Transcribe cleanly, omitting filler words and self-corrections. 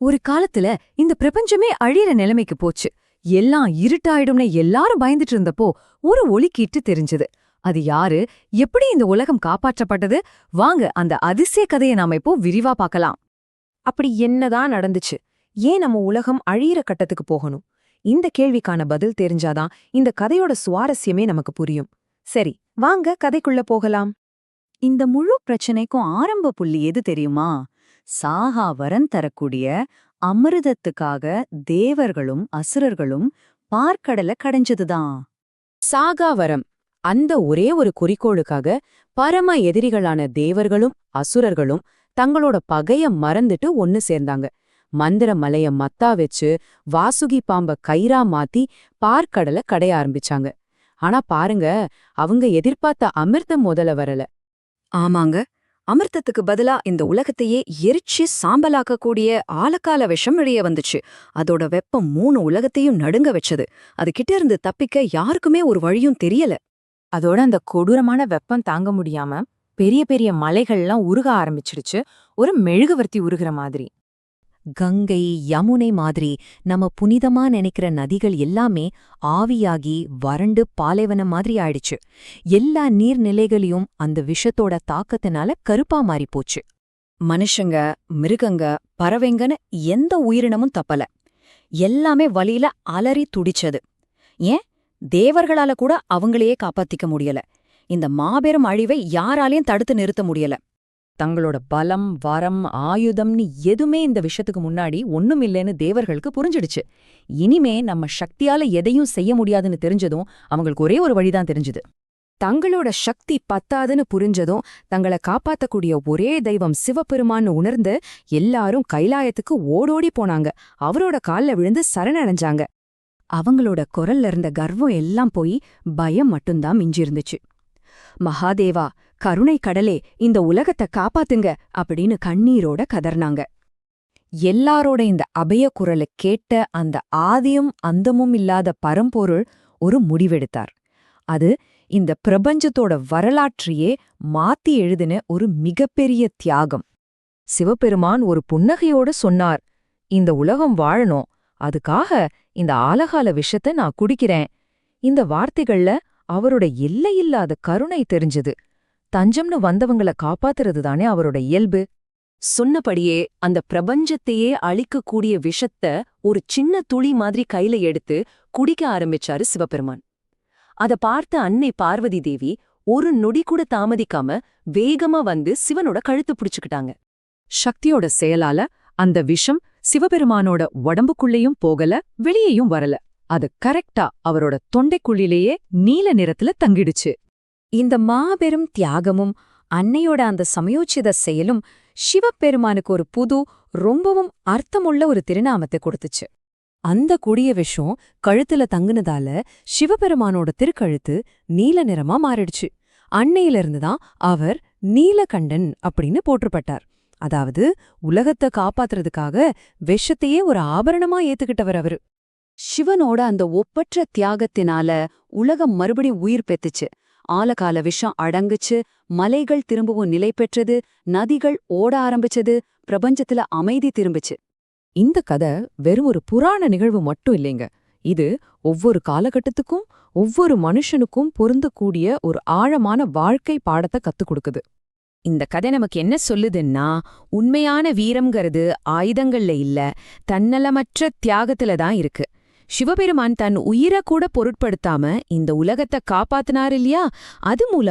ஒரு காலத்துல இந்த பிரபஞ்சமே அழியிற நிலைமைக்கு போச்சு. எல்லாம் இருட்டாயிடும்னு எல்லாரும் பயந்துட்டு இருந்தப்போ ஒரு ஒளிக்கீற்று தெரிஞ்சது. அது யாரு, எப்படி இந்த உலகம் காப்பாற்றப்பட்டது? வாங்க அந்த அதிசய கதையை நாம இப்போ விரிவா பார்க்கலாம். அப்படி என்னதான் நடந்துச்சு? ஏன் நம்ம உலகம் அழியிற கட்டத்துக்கு போகணும்? இந்த கேள்விக்கான பதில் தெரிஞ்சாதான் இந்த கதையோட சுவாரஸ்யமே நமக்கு புரியும். சரி, வாங்க கதைக்குள்ள போகலாம். இந்த முழு பிரச்சனைக்கும் ஆரம்ப புள்ளி எது தெரியுமா? சாகா வரம் தரக்கூடிய அமிர்தத்துக்காக தேவர்களும் அசுரர்களும் பார்க்கடல கடைஞ்சதுதான். சாகாவரம், அந்த ஒரே ஒரு குறிக்கோளுக்காக பரம எதிரிகளான தேவர்களும் அசுரர்களும் தங்களோட பகைய மறந்துட்டு ஒன்னு சேர்ந்தாங்க. மந்திர மலைய மத்தா வச்சு வாசுகி பாம்ப கயிறா மாத்தி பார்க்கடல கடைய ஆரம்பிச்சாங்க. ஆனா பாருங்க, அவங்க எதிர்பார்த்த அமிர்தம் முதல்ல வரல. ஆமாங்க, அமிர்தத்துக்கு பதிலா இந்த உலகத்தையே எரிச்சு சாம்பலாக்கக்கூடிய ஆழக்கால விஷம் வெளியே வந்துச்சு. அதோட வெப்பம் 3 உலகத்தையும் நடுங்க வச்சது. அது கிட்ட இருந்து தப்பிக்க யாருக்குமே ஒரு வழியும் தெரியல. அதோட அந்த கொடூரமான வெப்பம் தாங்க முடியாம பெரிய பெரிய மலைகள்லாம் உருக ஆரம்பிச்சிடுச்சு, ஒரு மெழுகுவர்த்தி உருகிற மாதிரி. கங்கை, யமுனை மாதிரி நம்ம புனிதமா நினைக்கிற நதிகள் எல்லாமே ஆவியாகி வறண்டு பாலைவனம் மாதிரி ஆயிடுச்சு. எல்லா நீர்நிலைகளையும் அந்த விஷத்தோட தாக்கத்தினால கருப்பா மாறிப்போச்சு. மனுஷங்க, மிருகங்க, பறவைங்கன்னு எந்த உயிரினமும் தப்பல. எல்லாமே வலியில அலறி துடிச்சது. ஏன், தேவர்களால கூட அவங்களையே காப்பாத்திக்க முடியல. இந்த மாபெரும் அழிவை யாராலையும் தடுத்து நிறுத்த முடியல. தங்களோட பலம், வரம், ஆயுதம்னு எதுவுமே இந்த விஷயத்துக்கு முன்னாடி ஒண்ணும் இல்லைன்னு தேவர்களுக்கு புரிஞ்சிடுச்சு. இனிமே நம்ம சக்தியால எதையும் செய்ய முடியாதுன்னு தெரிஞ்சதும் அவங்களுக்கு ஒரே ஒரு வழிதான் தெரிஞ்சுது. தங்களோட சக்தி பத்தாதுன்னு புரிஞ்சதும் தங்களை காப்பாத்தக்கூடிய ஒரே தெய்வம் சிவபெருமான்னு உணர்ந்து எல்லாரும் கைலாயத்துக்கு ஓடோடி போனாங்க. அவரோட கால்ல விழுந்து சரணடைஞ்சாங்க. அவங்களோட குரல்ல இருந்த கர்வம் எல்லாம் போய் பயம் மட்டும்தான் மிஞ்சிருந்துச்சு. மகாதேவா, கருணை கடலே, இந்த உலகத்தை காப்பாத்துங்க அப்படின்னு கண்ணீரோட கதர்னாங்க. எல்லாரோட இந்த அபய குரலை கேட்ட அந்த ஆதியும் அந்தமும் இல்லாத பரம்பொருள் ஒரு முடிவெடுத்தார். அது இந்த பிரபஞ்சத்தோட வரலாற்றையே மாத்தி எழுதின ஒரு மிகப்பெரிய தியாகம். சிவபெருமான் ஒரு புன்னகையோட சொன்னார், இந்த உலகம் வாழணும், அதுக்காக இந்த ஆலகால விஷத்தை நான் குடிக்கிறேன். இந்த வார்த்தைகள்ல அவரோட எல்லையில்லாத கருணை தெரிஞ்சது. தஞ்சம்னு வந்தவங்கள காப்பாத்துறது தானே அவரோட இயல்பு. சொன்னபடியே அந்த பிரபஞ்சத்தையே அழிக்கக்கூடிய விஷத்த ஒரு சின்ன துளி மாதிரி கையில எடுத்து குடிக்க ஆரம்பிச்சாரு சிவபெருமான். அத பார்த்த அன்னை பார்வதி தேவி ஒரு நொடி கூட தாமதிக்காம வேகமா வந்து சிவனோட கழுத்து பிடிச்சுக்கிட்டாங்க. சக்தியோட செயலால அந்த விஷம் சிவபெருமானோட உடம்புக்குள்ளேயும் போகல, வெளியேயும் வரல. அது கரெக்டா அவரோட தொண்டைக்குள்ளிலேயே நீல நிறத்துல தங்கிடுச்சு. இந்த மாபெரும் தியாகமும் அன்னையோட அந்த சமயோச்சித செயலும் சிவபெருமானுக்கு ஒரு புது, ரொம்பவும் அர்த்தமுள்ள ஒரு திருநாமத்தை கொடுத்துச்சு. அந்த கொடிய விஷம் கழுத்துல தங்குனதால சிவபெருமானோட திருக்கழுத்து நீல நிறமா மாறிடுச்சு. அன்னையிலிருந்துதான் அவர் நீலகண்டன் அப்படின்னு போற்றப்பட்டார். அதாவது உலகத்தை காப்பாத்துறதுக்காக விஷத்தையே ஒரு ஆபரணமா ஏத்துக்கிட்டவர் அவரு. சிவனோட அந்த ஒப்பற்ற தியாகத்தினால உலகம் மறுபடியும் உயிர் பெத்துச்சு. ஆலகால விஷம் அடங்குச்சு, மலைகள் திரும்பவும் நிலை பெற்றது, நதிகள் ஓட ஆரம்பிச்சது, பிரபஞ்சத்துல அமைதி திரும்பிச்சு. இந்த கதை வெறும் ஒரு புராண நிகழ்வு மட்டும் இல்லைங்க. இது ஒவ்வொரு காலகட்டத்துக்கும் ஒவ்வொரு மனுஷனுக்கும் பொருந்தக்கூடிய ஒரு ஆழமான வாழ்க்கை பாடத்தை கத்துக் கொடுக்குது. இந்த கதை நமக்கு என்ன சொல்லுதுன்னா, உண்மையான வீரம்ங்கிறது ஆயுதங்கள்ல இல்ல, தன்னலமற்ற தியாகத்துல தான் இருக்கு. சிவபெருமான் தன் உயிரை கூட பொருட்படுத்தாம இந்த உலகத்தை காப்பாத்தினார் இல்லையா, அது மூலம்